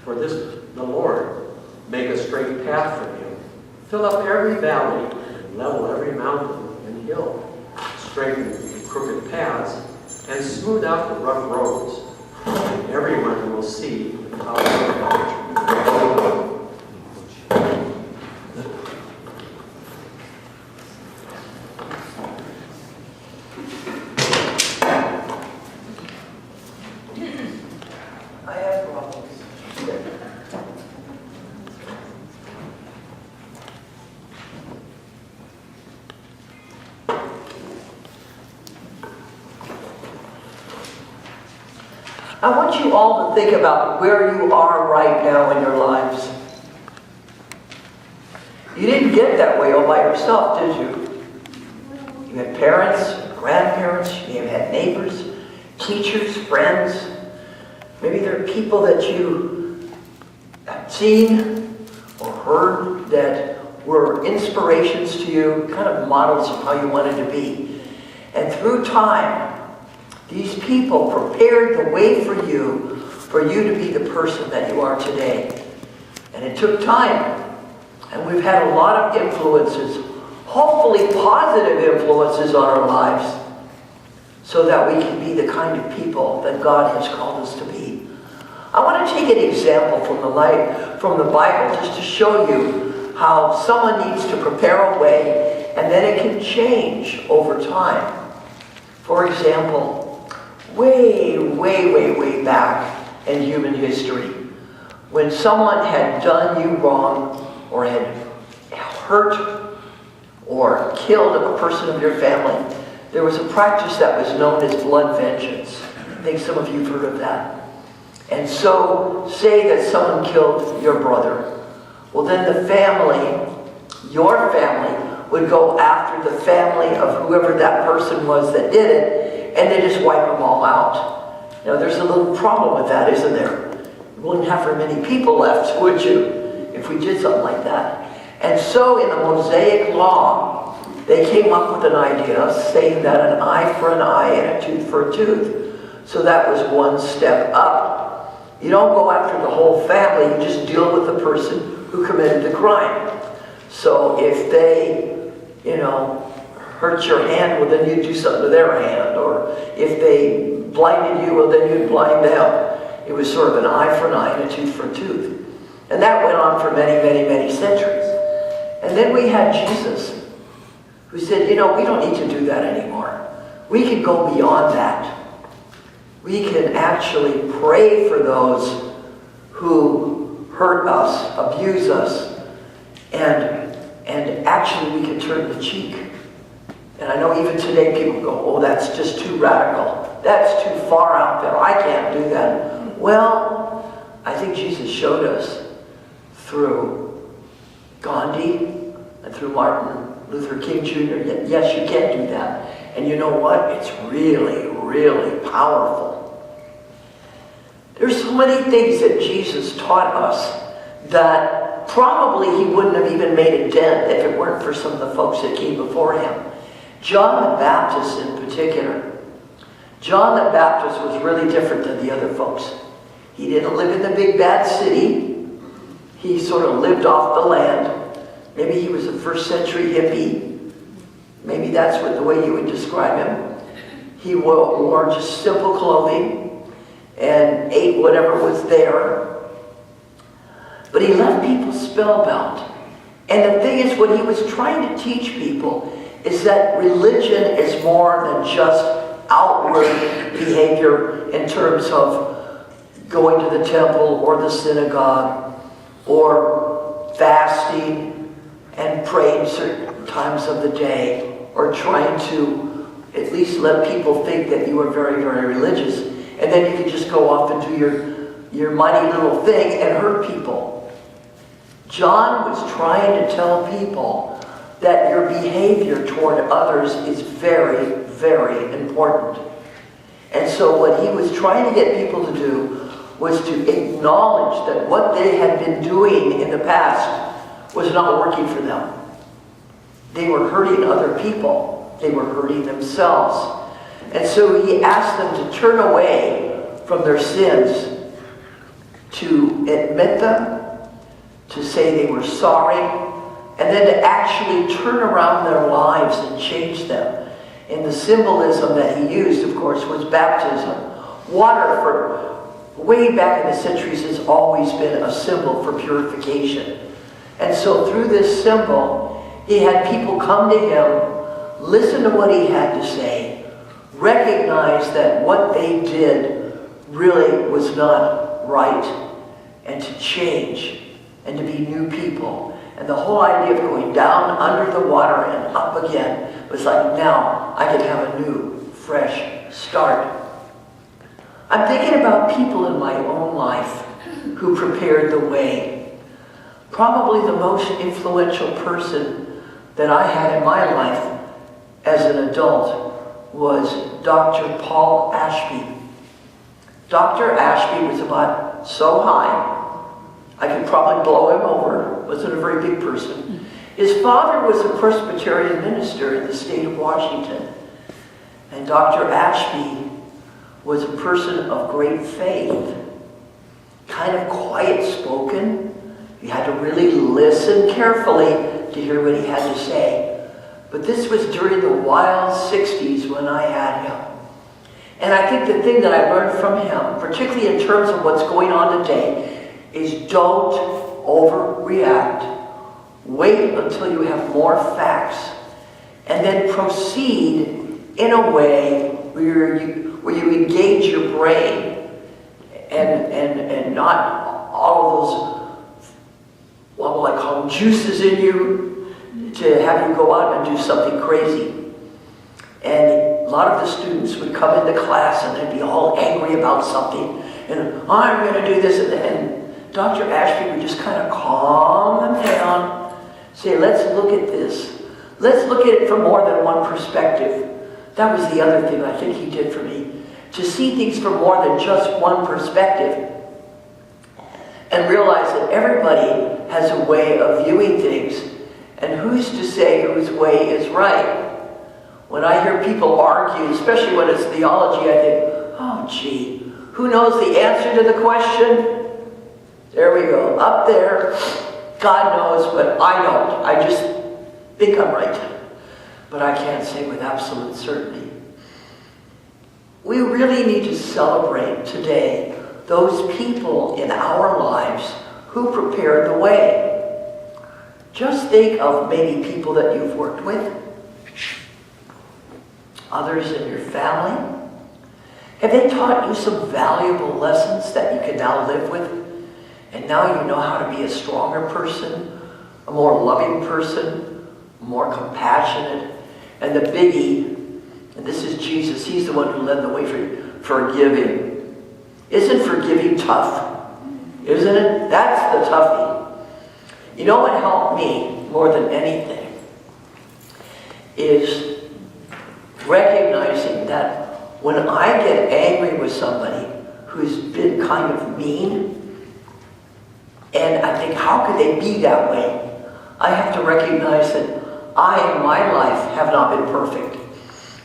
For this, the Lord, make a straight path for you. Fill up every valley and level every mountain and hill. Straighten the crooked paths and smooth out the rough roads. And everyone will see the power of God. I have problems. I want you all to think about where you are right now in your lives. You didn't get that way all by yourself, did you? You had parents, grandparents, you may have had neighbors, teachers, friends. Maybe there are people that you have seen or heard that were inspirations to you, kind of models of how you wanted to be. And through time, these people prepared the way for you to be the person that you are today. And it took time. And we've had a lot of influences, hopefully positive influences on our lives, so that we can be the kind of people that God has called us to be. I want to take an example from the Bible just to show you how someone needs to prepare a way and then it can change over time. For example, way back in human history, when someone had done you wrong or had hurt or killed a person of your family, there was a practice that was known as blood vengeance. I think some of you have heard of that. And so, say that someone killed your brother. Well, then the family, your family, would go after the family of whoever that person was that did it, and they just wipe them all out. Now, there's a little problem with that, isn't there? You wouldn't have very many people left, would you, if we did something like that? And so, in the Mosaic Law, they came up with an idea saying that an eye for an eye and a tooth for a tooth. So that was one step up. You don't go after the whole family, you just deal with the person who committed the crime. So if they, hurt your hand, well then you'd do something to their hand. Or if they blinded you, well then you'd blind them. It was sort of an eye for an eye and a tooth for a tooth. And that went on for many centuries. And then we had Jesus, who said, we don't need to do that anymore. We can go beyond that. We can actually pray for those who hurt us, abuse us, and actually we can turn the cheek. And I know even today people go, oh, that's just too radical. That's too far out there. I can't do that. Well, I think Jesus showed us through Gandhi and through Martin Luther King Jr. Yes, you can do that. And you know what? It's really powerful. There's so many things that Jesus taught us that probably he wouldn't have even made a dent if it weren't for some of the folks that came before him. John the Baptist in particular. John the Baptist was really different than the other folks. He didn't live in the big bad city. He sort of lived off the land. Maybe he was a first century hippie. Maybe that's the way you would describe him. He wore just simple clothing and ate whatever was there. But he left people spellbound. And the thing is, what he was trying to teach people is that religion is more than just outward behavior in terms of going to the temple or the synagogue or fasting and praying certain times of the day or trying to at least let people think that you are very religious. And then you can just go off and do your mighty little thing and hurt people. John was trying to tell people that your behavior toward others is very important. And so what he was trying to get people to do was to acknowledge that what they had been doing in the past was not working for them. They were hurting other people. They were hurting themselves. And so he asked them to turn away from their sins to admit them, to say they were sorry, and then to actually turn around their lives and change them. And the symbolism that he used, of course, was baptism. Water, for way back in the centuries, has always been a symbol for purification. And so through this symbol, he had people come to him, listen to what he had to say, recognize that what they did really was not right, and to change, and to be new people. And the whole idea of going down under the water and up again was like, now I can have a new, fresh start. I'm thinking about people in my own life who prepared the way. Probably the most influential person that I had in my life as an adult was Dr. Paul Ashby. Dr. Ashby was about so high, I could probably blow him over. Wasn't a very big person. His father was a Presbyterian minister in the state of Washington. And Dr. Ashby was a person of great faith, kind of quiet-spoken. You had to really listen carefully to hear what he had to say. But this was during the wild 60s when I had him. And I think the thing that I learned from him, particularly in terms of what's going on today, is don't overreact. Wait until you have more facts, and then proceed in a way where you engage your brain and not all of those, what will I call them, juices in you to have you go out and do something crazy. And a lot of the students would come into class and they'd be all angry about something, and I'm going to do this, and Dr. Ashby would just kind of calm them down, say, let's look at this. Let's look at it from more than one perspective. That was the other thing I think he did for me. To see things from more than just one perspective. And realize that everybody has a way of viewing things. And who's to say whose way is right? When I hear people argue, especially when it's theology, I think, oh gee, who knows the answer to the question? There we go, up there. God knows, but I don't. I just think I'm right. But I can't say with absolute certainty. We really need to celebrate today those people in our lives who prepared the way. Just think of maybe people that you've worked with, others in your family. Have they taught you some valuable lessons that you can now live with? And now you know how to be a stronger person, a more loving person, more compassionate. And the biggie, and this is Jesus, he's the one who led the way for forgiving. Isn't forgiving tough? Isn't it? That's the toughie. You know what helped me more than anything is recognizing that when I get angry with somebody who's been kind of mean, and I think, how could they be that way? I have to recognize that I, in my life, have not been perfect.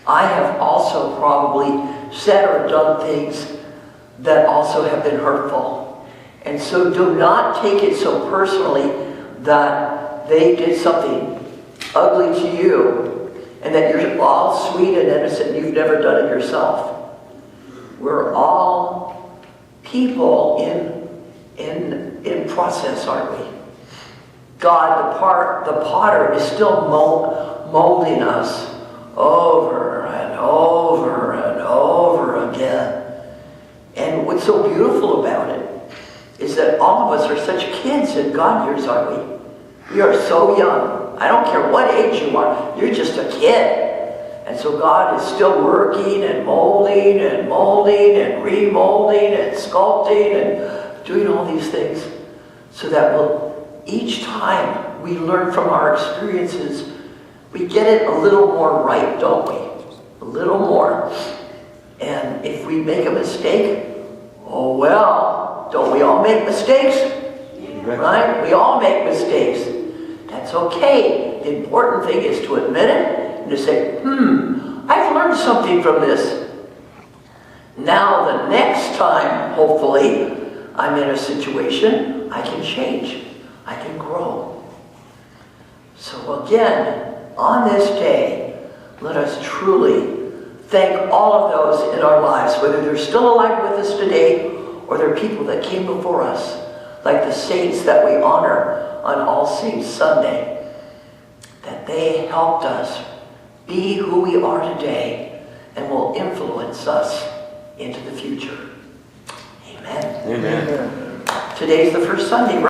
I have also probably said or done things that also have been hurtful. And so do not take it so personally that they did something ugly to you and that you're all sweet and innocent and you've never done it yourself. We're all people in process, aren't we? God, the potter, is still molding us over and over and over again. And what's so beautiful about it is that all of us are such kids in God years, aren't we? We are so young. I don't care what age you are, you're just a kid. And so God is still working and molding and remolding and sculpting and doing all these things so that each time we learn from our experiences, we get it a little more right, don't we? A little more. And if we make a mistake, oh well, don't we all make mistakes? Right? We all make mistakes. That's okay. The important thing is to admit it and to say, I've learned something from this. Now the next time, hopefully, I'm in a situation, I can change. I can grow. So again, on this day, let us truly thank all of those in our lives, whether they're still alive with us today or they're people that came before us, like the saints that we honor on All Saints Sunday, that they helped us be who we are today and will influence us into the future. Amen. Amen. Today's the first Sunday, right?